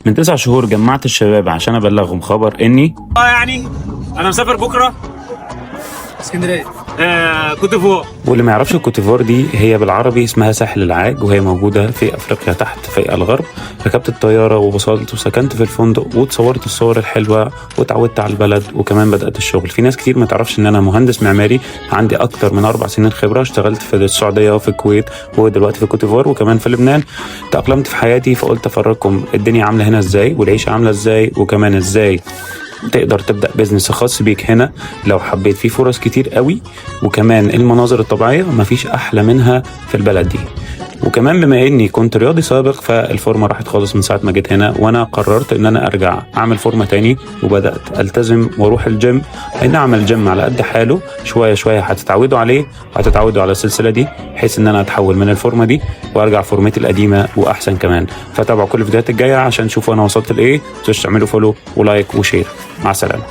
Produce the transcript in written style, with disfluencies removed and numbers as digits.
من 9 شهور جمعت الشباب عشان ابلغهم خبر اني يعني انا مسافر بكره اسكندريه كوت ديفوار. واللي ما يعرفش الكوتيفوار دي هي بالعربي اسمها ساحل العاج، وهي موجودة في افريقيا تحت في الغرب. ركبت الطيارة ووصلت وسكنت في الفندق وتصورت الصور الحلوة واتعودت على البلد، وكمان بدأت الشغل. في ناس كتير ما تعرفش ان انا مهندس معماري، عندي اكتر من 4 سنين خبرة. اشتغلت في السعودية وفي الكويت ودلوقتي في الكوتيفوار وكمان في لبنان. تأقلمت في حياتي، فقلت افرجكم الدنيا عاملة هنا ازاي والعيشة عاملة ازاي، وكمان ازاي تقدر تبدأ بيزنس خاص بيك هنا لو حبيت. فيه فرص كتير قوي، وكمان المناظر الطبيعية مفيش أحلى منها في البلد دي. وكمان بما اني كنت رياضي سابق، فالفورمه راحت خالص من ساعه ما جيت هنا، وانا قررت ان انا ارجع اعمل فورمه تاني، وبدات التزم واروح الجيم. اي نعم الجيم على قد حاله، شويه شويه هتتعودوا عليه، هتتعودوا على السلسله دي، بحيث ان انا اتحول من الفورمه دي وارجع فورمتي القديمه واحسن كمان. فتابعوا كل الفيديوهات الجايه عشان تشوفوا انا وصلت لايه. متنسوش تعملوا فولو ولايك وشير. مع السلامه.